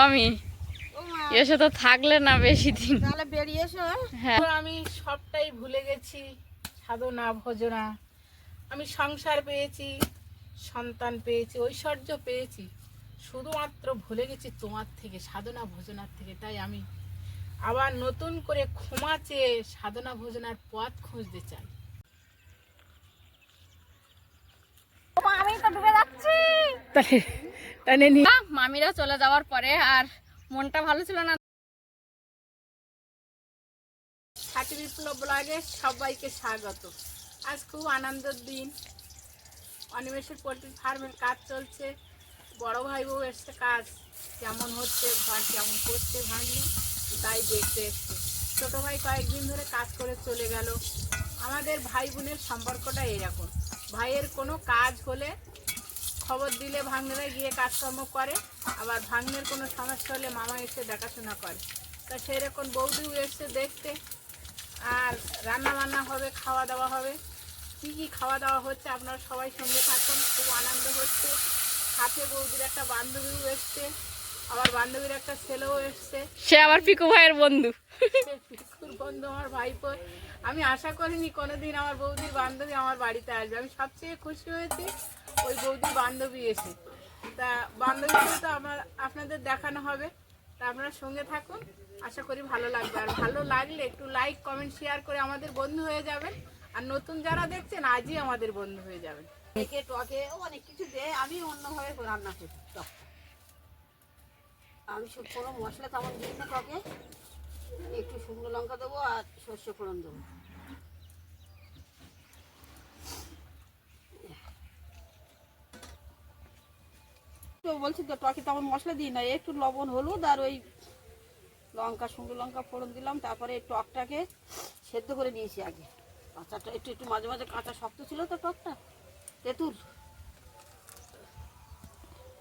আমি এসে তো থাকলে না বেশি দিন, তাহলে বেরিয়ে এসো। হ্যাঁ আমি সবটাই ভুলে গেছি, সাধনা ভোজনা। আমি সংসার পেয়েছি, সন্তান পেয়েছি, ঐশ্বর্য পেয়েছি, শুধুমাত্র ভুলে গেছি তোমার থেকে, সাধনা ভোজনার থেকে। তাই আমি আবার নতুন করে ক্ষমা চেয়ে সাধনা ভোজনার পথ খুঁজতে চাই। আমি তো ডুবে যাচ্ছি। তাহলে মামিরা চলে যাওয়ার পরে আর মনটা ভালো ছিল না। ছাতি বিপ্লব ব্লগে সবাইকে স্বাগত। আজ খুব আনন্দের দিন। অনিমেষের পোলট্রি ফার্মের কাজ চলছে। বড় ভাই বউ এসছে, কাজ কেমন হচ্ছে, ঘর কেমন করছে ভাঙলি, তাই দেখতে এসছে। ছোটো ভাই কয়েকদিন ধরে কাজ করে চলে গেল। আমাদের ভাই বোনের সম্পর্কটা এরকম, ভাইয়ের কোনো কাজ হলে খবর দিলে ভাগ্নেরা গিয়ে কাজকর্ম করে, আবার ভাগ্নের কোনো সমস্যা হলে মামা এসে দেখাশোনা করে। তা সেরকম বৌদিও এসছে দেখতে। আর রান্না বান্না হবে, খাওয়া দাওয়া হবে। কী কী খাওয়া দাওয়া হচ্ছে আপনারা সবাই সঙ্গে থাকুন, খুব আনন্দ হচ্ছে। সাথে বৌদির একটা বান্ধবীও এসছে, আবার বান্ধবীর একটা ছেলেও এসছে, সে আবার পিকু ভাইয়ের বন্ধু। পিকুর বন্ধু আমার ভাইপো। আমি আশা করিনি কোনোদিন আমার বৌদির বান্ধবী আমার বাড়িতে আসবে। আমি সবচেয়ে খুশি হয়েছি ওই বৌদির বান্ধবী এসে। তা বান্ধবীকে তো আপনাদের দেখানো হবে, তা আপনারা সঙ্গে থাকুন, আশা করি ভালো লাগবে। আর ভালো লাগলে একটু লাইক কমেন্ট শেয়ার করে আমাদের বন্ধু হয়ে যাবেন। আর নতুন যারা দেখছেন আজই আমাদের বন্ধু হয়ে যাবেন। টকে অনেক কিছু দেয়, আমি অন্যভাবে রান্না করি। টক আমি সব কোনো মশলা তেমন দিই না টকে। একটু শুকনো লঙ্কা দেবো আর সর্ষে ফোড়ন দেবো। তো বলছি তো টকে তেমন মশলা দিই না, একটু লবণ হলুদ আর ওই লঙ্কা, শুকনো লঙ্কা ফোড়ন দিলাম। তারপরে টকটাকে সেদ্ধ করে নিয়েছি আগে। কাঁচাটা একটু একটু মাঝে মাঝে কাঁচা শক্ত ছিল তো টকটা, তেঁতুল।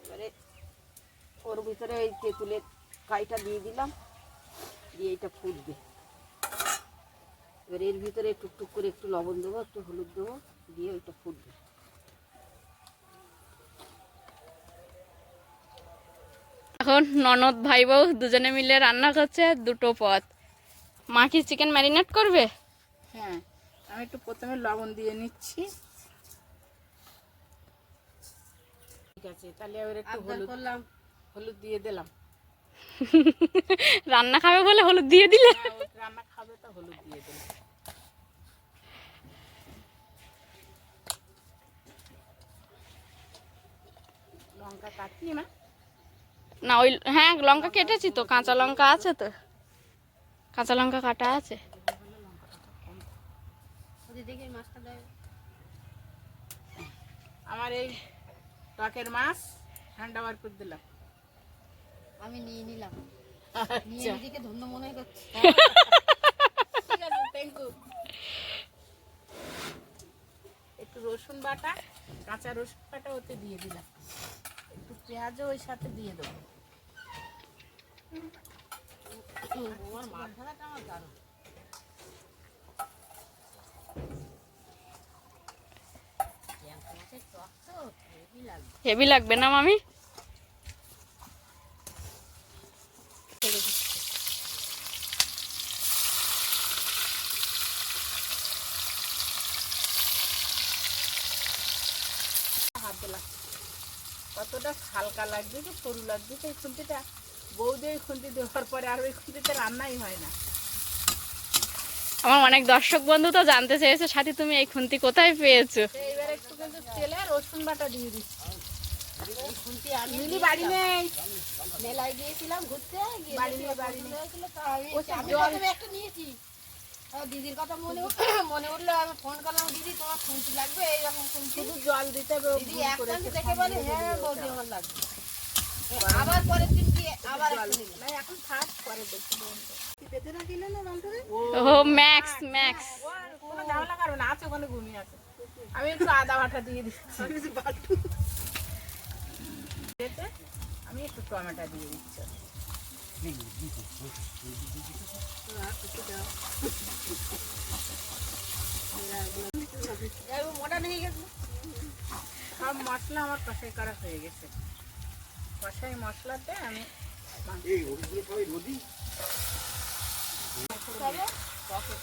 এবারে ওর ভিতরে ওই তেঁতুলের কাইটা দিয়ে দিলাম, দিয়ে এটা ফুটবে। এবার এর ভিতরে টুকটুক করে একটু লবণ দেবো, একটু হলুদ দেবো, দিয়ে ওইটা ফুটবে। এখন ননদ ভাই বউ দুজনে মিলে রান্না করছে দুটো পদ। মা কি চিকেন ম্যারিনেট করবে? হ্যাঁ, আমি একটু প্রথমে লবণ দিয়ে নিচ্ছি। ঠিক আছে, তাহলে এবার একটু হলুদ দিয়ে দিলাম। রান্না খাবে বলে হলুদ দিয়ে দিলে? হ্যাঁ, ও রান্না খাবে তো হলুদ দিয়ে দিলাম। লঙ্কা কাটনি মা? না ওই হ্যাঁ লঙ্কা কেটেছি তো, কাঁচা লঙ্কা আছে তো, কাঁচা লঙ্কা কাটা আছে। আমার এই টকের মাছ ঠান্ডা বার করে দিলাম। আমি নিয়ে নিলাম, নিয়ে আচ্ছা, নিজেকে ধন্য মনে করছি। ঠিক আছে, থ্যাংক ইউ। একটু রসুন বাটা, কাঁচা রসুন বাটা ওতে দিয়ে দিলাম, একটু পেঁয়াজও ওই সাথে দিয়ে দেবো। আমার মাথাটা আমার দারুণ। হেভি লাগবে না মামি? হাত দিলাম, কতটা হালকা লাগছে, তো সরু লাগছে তো এই খুন্তিটা। বৌদি ওই খুন্তি দেওয়ার পরে আর ওই খুন্তিতে রান্নাই হয় না। আমার অনেক দর্শক বন্ধু তো জানতে চেয়েছে সাথী তুমি এই খুন্তি কোথায় পেয়েছো। এইবার একটু কিন্তু তেলে রসুন বাটা দিয়ে দিচ্ছি। মিলি বাড়ি নেই, মেলায় গিয়েছিলাম ঘুরতে, গিয়ে বাড়ি নেই, বাড়ি নেই। আমি প্রথমে একটা নিয়েছি। দিদির কথা মনে উঠলো, আমি ফোন করলাম, দিদি তোমার খুন্তি লাগবে, এইরকম খুন্তি। শুধু জল দিতে হবে। ও দিদি ভুল এক করেছে, চামচ দেখে বলে হ্যাঁ বৌদি আমার লাগবে। আবার পরের দিন গিয়ে আবার একটা নিলাম। না, এখন থাক, পরে দেখছি। পেতে না দিলে না রান্নারে। ও ম্যাক্স ম্যাক্স। কোনো ঝামেলা করো না, আছে ওখানে ঘুমিয়ে আছে। আমি একটু আদা বাটা দিয়ে দিচ্ছি। আমি একটু টমেটো দিয়ে দিচ্ছি। মোটা নিয়ে গেছে। সব মশলা আমার কষাই করা হয়ে গেছে। কষাই মশলাতে আমি টকের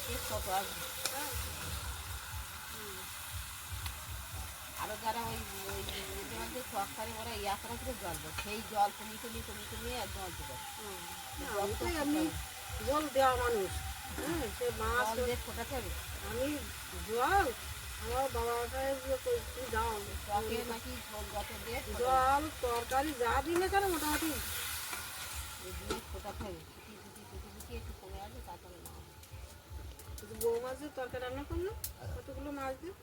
টেস্ট কত আসবে। আরো যারা ওই মধ্যে মধ্যে তরকারি ওরা ইয়া করে করে জল দেয়, সেই জল তুমি একদম অল্প দাও। আমি জল দেওয়া মানুষ, হ্যাঁ, সে মাছ জল দিয়ে ফোটাতে হবে। আমি জল আমার বাবাকে একটু দাও, টকে নাকি ঝোল যত দিয়ে জল তরকারি যা দিলে কেন মোটামুটি দিয়ে ফোটাতে হবে। ফুটি একটু কমে আসবে, তারপরে না হবে। শুধু বউ মাছ দিয়ে তরকারি রান্না করলো, কতগুলো মাছ দিয়ে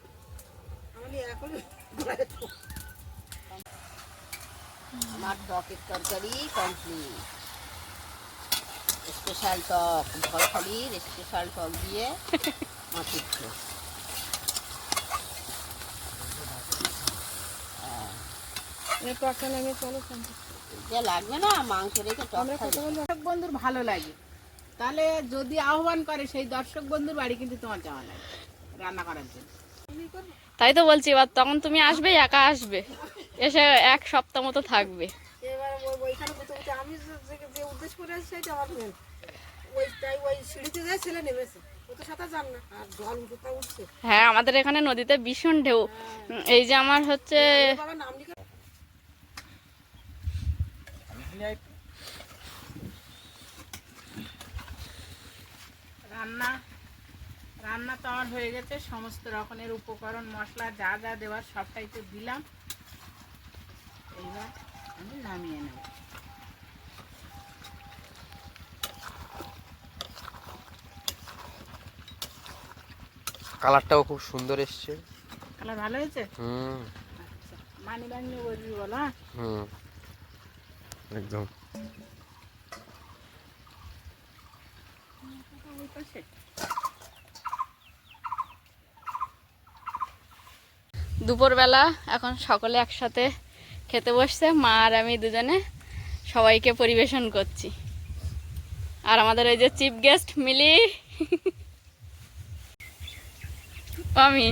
আমি এখন আমার টকের তরকারি কমপ্লিট। স্পেশাল টক, ঝড়খালির স্পেশাল টক দিয়ে মাছের ঝোল। যা লাগবে না মাংস রেখে টক খাবে। দর্শক বন্ধুর ভালো লাগে, তাহলে যদি আহ্বান করে সেই দর্শক বন্ধুর বাড়ি কিন্তু তোমার যাওয়া লাগে রান্না করার জন্য। তাই তো বলছি, এবার তখন তুমি আসবে, একা আসবে, এসে 1 সপ্তাহ মতো থাকবে। এবার ওইখানে বসে বসে আমি যে উদ্দেশ্য করে আসছি সেটা আমার মেন ওইটাই, ওই সিঁড়িতে যায় ছেলে নেমেছে, ও তো সাঁতার জান না, আর জল উঠোটা উঠছে। হ্যাঁ, আমাদের এখানে নদীতে ভীষণ ঢেউ। এই যে আমার হচ্ছে বাবা নাম লিখে রান্না তো আমার হয়ে গেছে, সমস্ত রকমের উপকরণ মশলা যা যা দেওয়ার সবটাই তো দিলাম। এইবার আমি নামিয়ে নেব। কালারটাও খুব সুন্দর এসছে। কালার ভালো হয়েছে? আচ্ছা, মানি ব্যাগ নিয়ে বসবি বলো। হ্যাঁ, একদম। দুপুরবেলা এখন সকলে একসাথে খেতে বসছে, মা আর আমি দুজনে সবাইকে পরিবেশন করছি। আর আমাদের ওই যে চিফ গেস্ট মিলি, আমি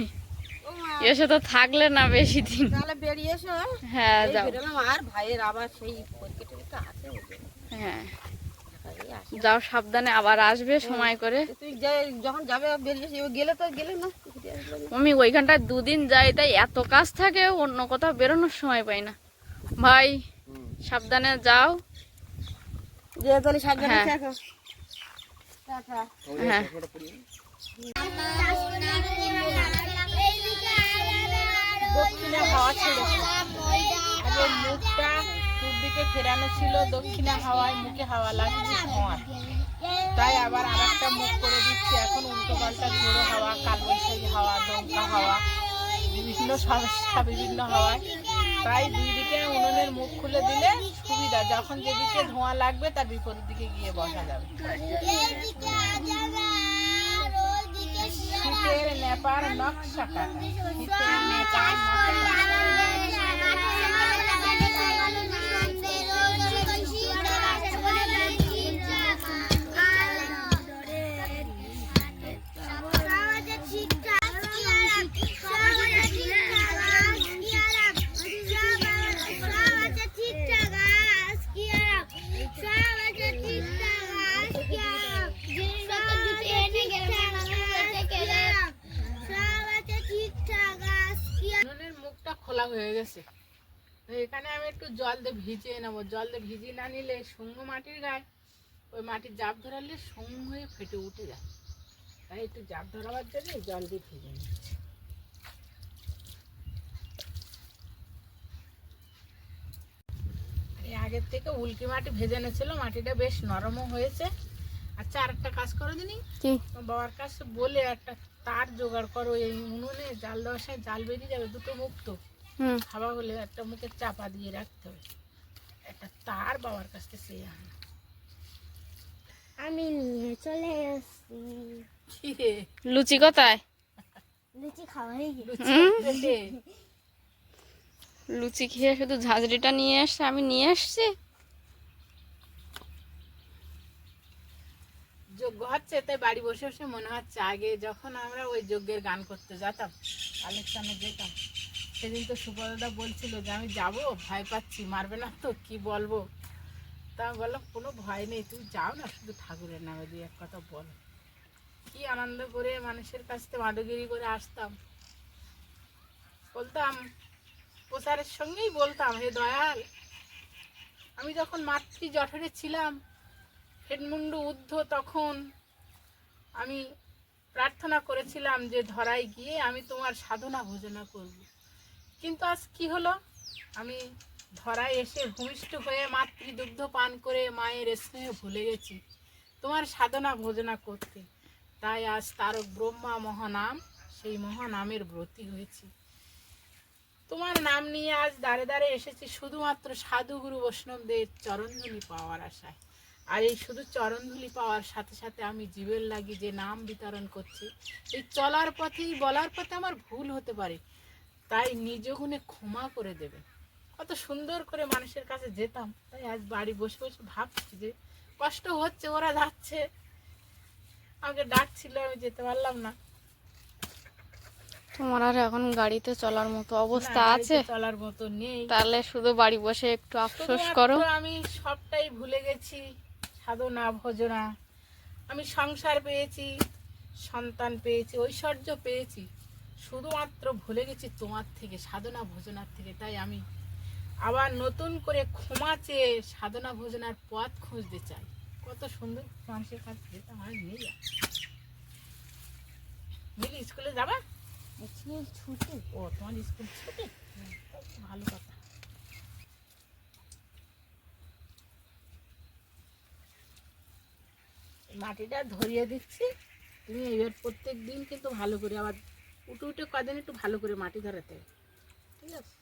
এসে তো থাকলে না বেশি দিন। তাহলে বেরিয়ে এসো। হ্যাঁ, যাও। বেরোলাম, আর ভাইয়ের আবার সেই পরীক্ষা আছে। হ্যাঁ, যাও সাবধানে, আবার আসবে সময় করে। তুই যখন যাবে বেরিয়ে এসে গেলে তো গেলে না। আমি ওইখানটায় 2 দিন যাই, তাই এত কাজ থাকে, অন্য কোথাও বেরোনোর সময় পাই না। ভাই সাবধানে যাও। যে তাহলে সাবধানে হ্যাঁ। থাকো। টাটা। হ্যাঁ, দক্ষিণে হাওয়া ছেড়েছে। আগে মুখটা পূব দিকে ফেরানো ছিল, দক্ষিণে হাওয়ায় মুখে হাওয়া লাগছে ধোঁয়া, তাই আবার আরেকটা মুখ করে দিচ্ছে। এখন উল্টো পাল্টা ঝোড়ো হাওয়া, কালবৈশাখী হাওয়া, দমকা হাওয়া, বিভিন্ন সমস্যা, বিভিন্ন হাওয়ায়। তাই 2 দিকে উনুনের মুখ খুলে দিলে সুবিধা, যখন যেদিকে ধোঁয়া লাগবে তার বিপরীত দিকে গিয়ে বসা যাবে। শীতের নেপার নকশা কাটা, শীতের নেপার নকশা খোলা হয়ে গেছে। তো এখানে আমি একটু জল দিয়ে ভিজিয়ে নেবো। জল দিয়ে ভিজিয়ে না নিলে শুঙ্গ মাটির গায়ে ওই মাটির জাপ ধরালে শুঙ্গ হয়ে ফেটে উঠে যায়, তাই একটু জাপ ধরাবার জন্য জল দিয়ে ভিজিয়ে নিচ্ছি। আগের থেকে উল্কি মাটি ভেজে এনেছিল, মাটিটা বেশ নরমও হয়েছে। আচ্ছা, আর একটা কাজ করো দিনি, বাবার কাছে বলে একটা তার জোগাড় করো, এই উনুনে জাল দেওয়ার সময় জাল বেরিয়ে যাবে, 2টো মুখ তো হাওয়া হলে একটা মুখে চাপা দিয়ে রাখতে হবে। একটা তার বাবার কাছ থেকে চেয়ে আনো। আমি নিয়ে চলে এসেছি। লুচি কোথায়? লুচি খাওয়াই লুচি খেয়ে শুধু ঝাঁঝরিটা নিয়ে এসছে, আমি নিয়ে এসছি। যজ্ঞ হচ্ছে তাই বাড়ি বসে বসে মনে হচ্ছে আগে যখন আমরা ওই যজ্ঞের গান করতে যেতাম, কালেকশনে যেতাম, সেদিন তো সুপদাদা বলছিল যে আমি যাবো, ভয় পাচ্ছি, মারবে না তো, কি বলবো। তা আমি বললাম কোনো ভয় নেই, তুমি যাও না, শুধু ঠাকুরের নামে দুই এক কথা বলো। কি আনন্দ করে মানুষের কাছ থেকে মাডুগিরি করে আসতাম, বলতাম প্রচারের সঙ্গেই বলতাম, হে দয়াল, আমি যখন মাতৃ জঠরে ছিলাম, হেডমুন্ডু ঊর্ধ্ব, তখন আমি প্রার্থনা করেছিলাম যে ধরায় গিয়ে আমি তোমার সাধনা ভোজনা করব। কিন্তু আজ কি হলো, আমি ধরায় এসে ভূমিষ্ঠ হয়ে মাতৃদুগ্ধ পান করে মায়ের স্নেহ ভুলে গেছি তোমার সাধনা ভোজনা করতে। তাই আজ তারক ব্রহ্মা মহানাম, সেই মহানামের ব্রতী হয়েছি। তোমার নাম নিয়ে আজ দাঁড়ে দাঁড়ে এসেছি শুধুমাত্র সাধুগুরু বৈষ্ণবদের চরণধুলি পাওয়ার আশায়। আর এই শুধু চরণধুলি পাওয়ার সাথে সাথে আমি জীবের লাগি যে নাম বিতরণ করছি, এই চলার পথেই বলার পথে আমার ভুল হতে পারে, তাই নিজ গুণে ক্ষমা করে দেবে। কত সুন্দর করে মানুষের কাছে যেতাম, তাই আজ বাড়ি বসে বসে ভাবছি যে কষ্ট হচ্ছে, ওরা যাচ্ছে, আমাকে ডাকছিল, আমি যেতে পারলাম না। তোমার আর এখন গাড়িতে চলার মতো অবস্থা না, আছে? গাড়িতে চলার মতো নেই। তাহলে শুধু বাড়ি বসে একটু আফসোস করো। শুধুমাত্র আমি সবটাই ভুলে গেছি, সাধনা ভোজনা। আমি সংসার পেয়েছি, সন্তান পেয়েছি, ঐশ্বর্য পেয়েছি, শুধুমাত্র ভুলে গেছি তোমার থেকে, সাধনা ভোজনার থেকে। তাই আমি আবার নতুন করে ক্ষমা চেয়ে সাধনা ভোজনার পথ খুঁজতে চাই। কত সুন্দর মানুষের কাছে যেতাম, আর নেই। মিলি স্কুলে যাবা? ছুটি ও, তোমার স্কুল ছুটি? ভালো কথা। মাটিটা ধরিয়ে দিচ্ছি, তুমি এবার প্রত্যেক দিন কিন্তু ভালো করে আবার উঠে উঠে কদিন একটু ভালো করে মাটি ধরাতে হবে, ঠিক আছে?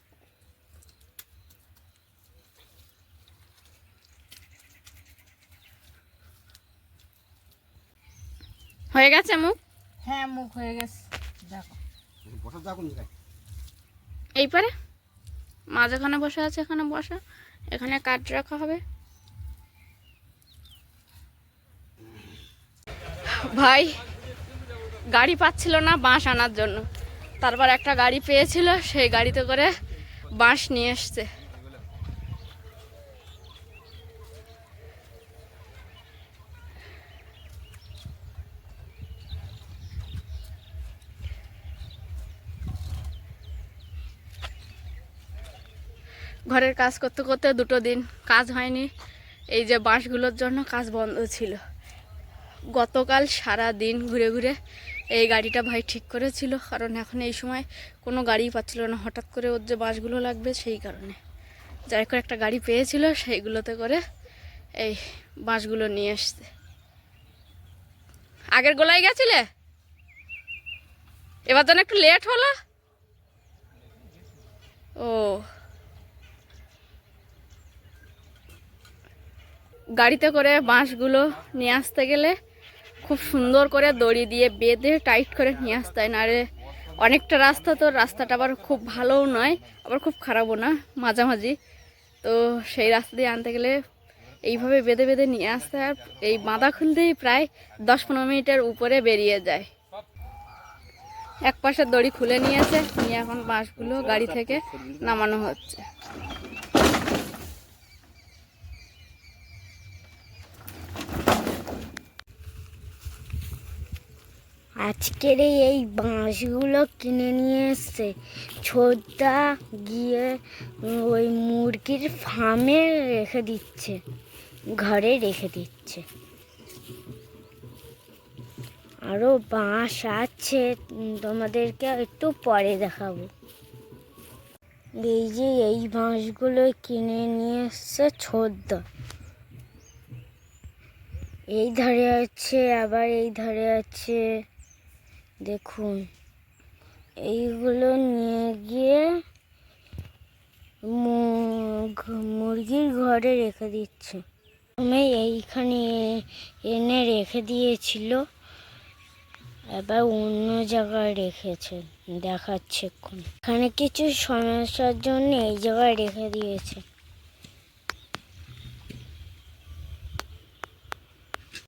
হয়ে গেছে মুখ? হ্যাঁ, মুখ হয়ে গেছে। দেখো, এই পারে মাঝখানে বসে আছে, এখানে বসা, এখানে কাঠ রাখা হবে। ভাই গাড়ি পাচ্ছিল না বাঁশ আনার জন্য, তারপর একটা গাড়ি পেয়েছিল, সেই গাড়িতে করে বাঁশ নিয়ে এসছে। ঘরের কাজ করতে করতে দুটো দিন কাজ হয়নি, এই যে বাঁশগুলোর জন্য কাজ বন্ধ ছিল। গতকাল সারা দিন ঘুরে ঘুরে এই গাড়িটা ভাই ঠিক করেছিল, কারণ এখন এই সময় কোনো গাড়িই পাচ্ছিল না, হঠাৎ করে ওর যে বাঁশগুলো লাগবে সেই কারণে। যাই করে একটা গাড়ি পেয়েছিল, সেইগুলোতে করে এই বাঁশগুলো নিয়ে এসছে। আগের গোলায় গেছিলে, এবার যেন একটু লেট হলো। ও, গাড়িতে করে বাঁশগুলো নিয়ে আসতে গেলে খুব সুন্দর করে দড়ি দিয়ে বেঁধে টাইট করে নিয়ে আসতে হয়, নাহলে অনেকটা রাস্তা, তো রাস্তাটা আবার খুব ভালোও নয়, আবার খুব খারাপও না, মাঝামাঝি। তো সেই রাস্তা দিয়ে আনতে গেলে এইভাবে বেঁধে বেঁধে নিয়ে আসতে হয়। এই বাঁধা খুলতেই প্রায় 10-15 মিনিটের উপরে বেরিয়ে যায়। এক পাশের দড়ি খুলে নিয়েছে, নিয়ে এখন বাঁশগুলো গাড়ি থেকে নামানো হচ্ছে। আজকের এই বাঁশগুলো কিনে নিয়ে এসছে ছোটদা, গিয়ে ওই মুরগির ফার্মে রেখে দিচ্ছে, ঘরে রেখে দিচ্ছে। আরও বাঁশ আছে, তোমাদেরকে একটু পরে দেখাবো। এই যে এই বাঁশগুলো কিনে নিয়ে এসছে ছোটদা। এই ধারে আছে, আবার এই ধারে আছে, দেখুন। এইগুলো নিয়ে গিয়ে মুরগির ঘরে রেখে দিচ্ছে। আমি এইখানে এনে রেখে দিয়েছিল, এবার অন্য জায়গায় রেখেছে, দেখাচ্ছে এখন। এখানে কিছু সমস্যার জন্য এই জায়গায় রেখে দিয়েছে।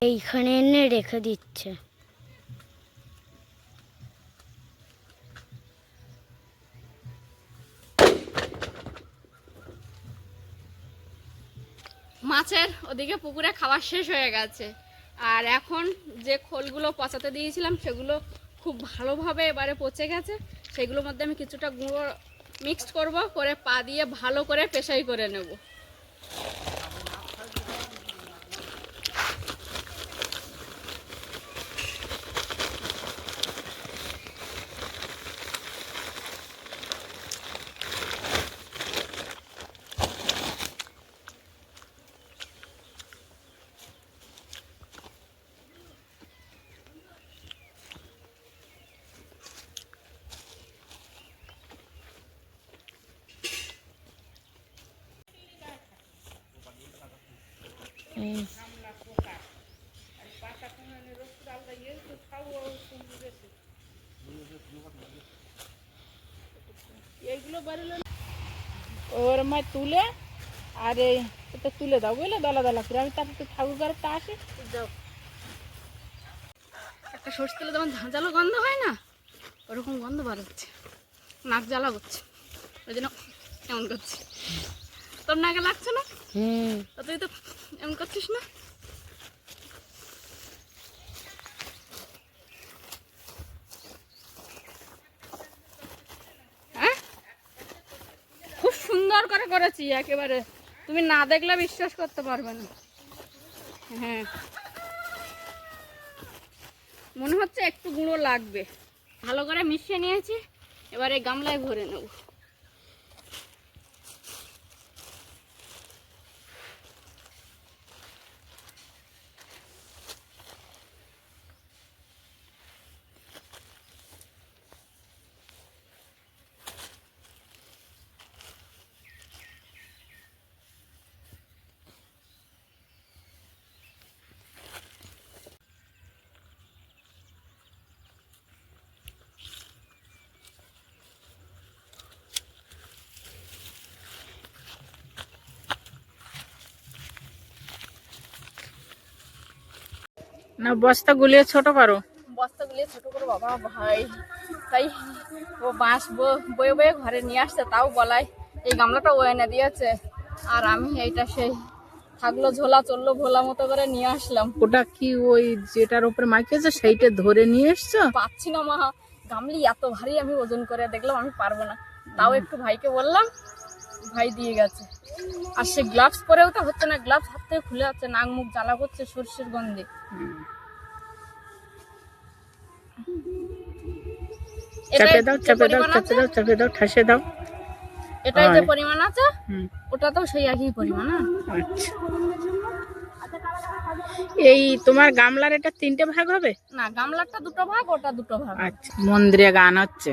এইখানে এনে রেখে দিচ্ছে। মাছ মাছের ওদিকে পুকুরে খাবার শেষ হয়ে গেছে, আর এখন যে খোলগুলো পচাতে দিয়েছিলাম সেগুলো খুব ভালোভাবে এবারে পচে গেছে। সেগুলোর মধ্যে আমি কিছুটা গুঁড়ো মিক্সড করব, করে পা দিয়ে ভালো করে পেশাই করে নেব। এইগুলো বাড়িলে ওর মায় তুলে আর এই এটা তুলে দাও বুঝলে, দলা দলা করে। আমি তারপর ঠাকুর ঘরটা আসি যাও। একটা সর্ষে তেলে যেমন ঝাঁঝালো গন্ধ হয় না, ওরকম গন্ধ বার হচ্ছে, নাক জ্বালা করছে, ওই জন্য এমন করছি। তোর নাকে লাগছে না? তো তুই তো এমন করছিস না। হ্যাঁ, খুব সুন্দর করে করেছি একেবারে, তুমি না দেখলে বিশ্বাস করতে পারবে না। হ্যাঁ, মনে হচ্ছে একটু গুঁড়ো লাগবে। ভালো করে মিশিয়ে নিয়েছি, এবারে গামলায় ভরে নেব। না বস্তা গুলিয়ে ছোট করো। বস্তাগুলি ছোট করে বাবা ভাই, তাই ও বাঁশ বয়ে বয়ে ঘরে নিয়ে আসছে, তাও বলাই এই গামলাটা ও এনে দিয়েছে, আর আমি এইটা সেই থাকলো ঝোলা চললো ভোলা মতো করে নিয়ে আসলাম। ওটা কি ওই যেটার উপরে মাইকেছে সেইটা ধরে নিয়ে এসছো? পাচ্ছি না মা, গামলি এত ভারী, আমি ওজন করে দেখলাম আমি পারবো না, তাও একটু ভাইকে বললাম, ভাই দিয়ে গেছে। আর সে গ্লাভস পরেও তো হচ্ছে না, গ্লাভস হাত থেকে খুলে যাচ্ছে, নাক মুখ জ্বালা করছে সর্ষের গন্ধে। চাপে দাও চাপে দাও চাপে দাও চাপে দাও, ঠাসে দাও। এটাই যে পরিমাণ আছে ওটা তো সেই একই পরিমাণ। আচ্ছা, এই তোমার গামলার এটা 3টে ভাগ হবে? না, গামলাটা 2টো ভাগ, ওটা 2টো ভাগ। আচ্ছা, মন্দিরে গান হচ্ছে,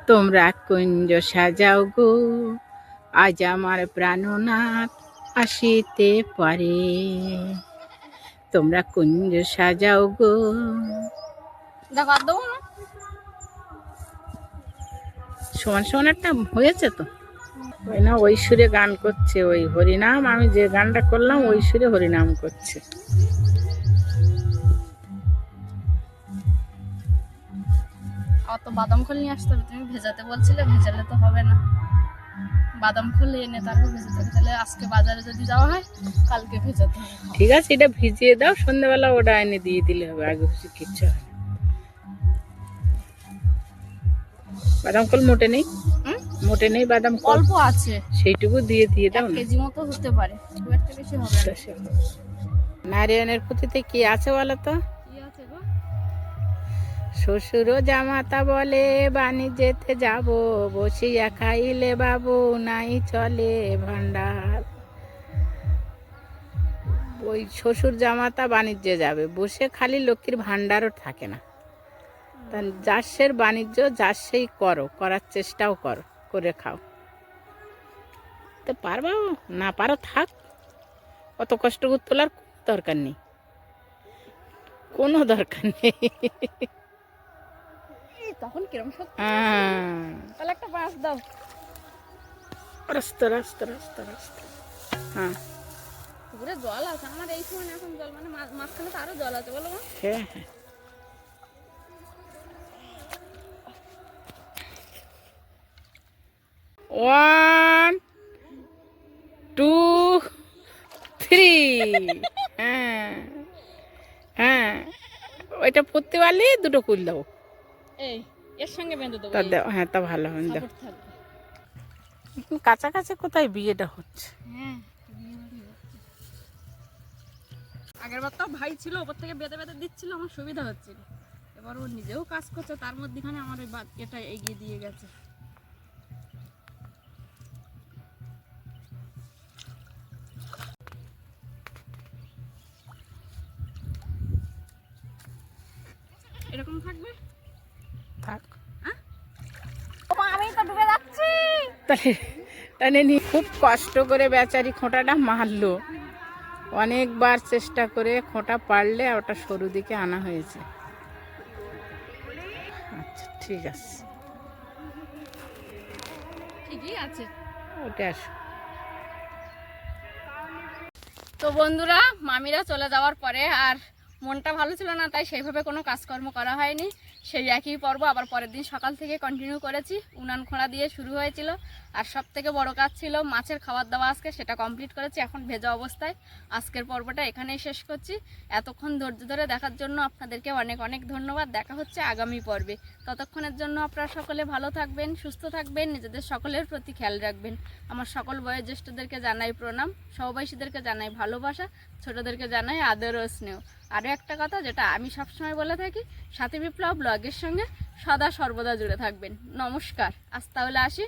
তোমরা কুঞ্জ সাজাও গো আজ আমার প্রাণনাথ আসিতে পারে, তোমরা কুঞ্জ সাজাও গো। দেখো আর দেবো না, সমান সমান একটা হয়েছে তো। ওই না ওই সুরে গান করছে, ওই হরিনাম, আমি যে গানটা করলাম ওই সুরে হরিনাম করছে। অত বাদাম খোল নিয়ে আসতে হবে, তুমি ভেজাতে বলছিলে, ভেজালে তো হবে না। বাদাম খোল এনে তারপর ভেজাতে হবে, তাহলে আজকে বাজারে যদি যাওয়া হয় কালকে ভেজাতে হবে। ঠিক আছে, এটা ভিজিয়ে দাও, সন্ধ্যাবেলা ওটা এনে দিয়ে দিলে হবে, আগে কিছু কিচ্ছু হয় না। বাদাম কল মোটে নেই, মোটে নেই বাদাম কল, অল্প আছে, সেইটুকু দিয়ে দিয়ে দাও 1 না। কেজি মতো হতে পারে, খুব একটা বেশি হবে না। নারায়ণের পুঁথিতে কি আছে বলো তো? কি আছে গো? শ্বশুর জামাতা বলে বাণিজ্যেতে যাব, বসিয়া খাইলে বাবু নাই চলে ভান্ডার। ওই শ্বশুর জামাতা বাণিজ্যে যাবে, বসে খালি লক্ষ্মীর ভান্ডারও থাকে না। তা যার সের বাণিজ্য যার সেই করো, করার চেষ্টাও করো, করে খাও। তো পারবা, না পারো থাক, অত কষ্ট করে তোলার দরকার নেই, কোনো দরকার নেই। তখন কিরম সত্যি, হ্যাঁ, তাহলে একটা বাঁশ দাও। রাস্তা রাস্তা রাস্তা রাস্তা, হ্যাঁ পুকুরে জল আছে আমার এই সময়, এখন জল মানে মাঝখানে তো আরো জল আছে, বলো মা। হ্যাঁ হ্যাঁ। 1 2 হ্যাঁ হ্যাঁ, ওইটা পড়তে পারলে দুটো কুল দেবো। এই এর সঙ্গে বেঁধে দেবো, তা দেও, হ্যাঁ তা ভালো হবে, দাও। সাপোর্ট থাকবে। কাছাকাছি কোথায় বিয়েটা হচ্ছে? হ্যাঁ, আগের বার তো ভাই ছিল, ওপর থেকে বেঁধে বেঁধে দিচ্ছিল, আমার সুবিধা হচ্ছিল। এবার ও নিজেও কাজ করছে, তার মধ্যেখানে আমার ওই এটা এগিয়ে দিয়ে গেছে। এরকম থাকবে, থাক। আমি তো ডুবে যাচ্ছি। তাহলে তাহলে খুব কষ্ট করে বেচারি খোঁটাটা মারলো, অনেকবার চেষ্টা করে খোঁটা পারলে ওটা সরু দিকে আনা হয়েছে। আচ্ছা ঠিক আছে, ঠিকই আছে। ওটা আসো। তো বন্ধুরা, মামিরা চলে যাওয়ার পরে আর মনটা ভালো ছিল না, তাই সেইভাবে কোনো কাজকর্ম করা হয়নি। সেই একই পর্ব আবার পরের দিন সকাল থেকে কন্টিনিউ করেছি। উনান খোঁড়া দিয়ে শুরু হয়েছিল, আর সব থেকে বড় কাজ ছিল মাছের খাবার দাওয়া, আজকে সেটা কমপ্লিট করেছি। এখন ভেজা অবস্থায় আজকের পর্বটা এখানেই শেষ করছি। এতক্ষণ ধৈর্য ধরে দেখার জন্য আপনাদেরকে অনেক অনেক ধন্যবাদ। দেখা হচ্ছে আগামী পর্বে। ততক্ষণের জন্য আপনারা সকলে ভালো থাকবেন, সুস্থ থাকবেন, নিজেদের সকলের প্রতি খেয়াল রাখবেন। আমার সকল বয়োজ্যেষ্ঠদেরকে জানাই প্রণাম, সহবাসীদেরকে জানাই ভালোবাসা, ছোটদেরকে জানাই আদর ও স্নেহ। আরও একটা কথা যেটা আমি সবসময় বলে থাকি, সাথী বিপ্লব ব্লগের সঙ্গে সদা সর্বদা জুড়ে থাকবেন। নমস্কার, আজ তাহলে আসি।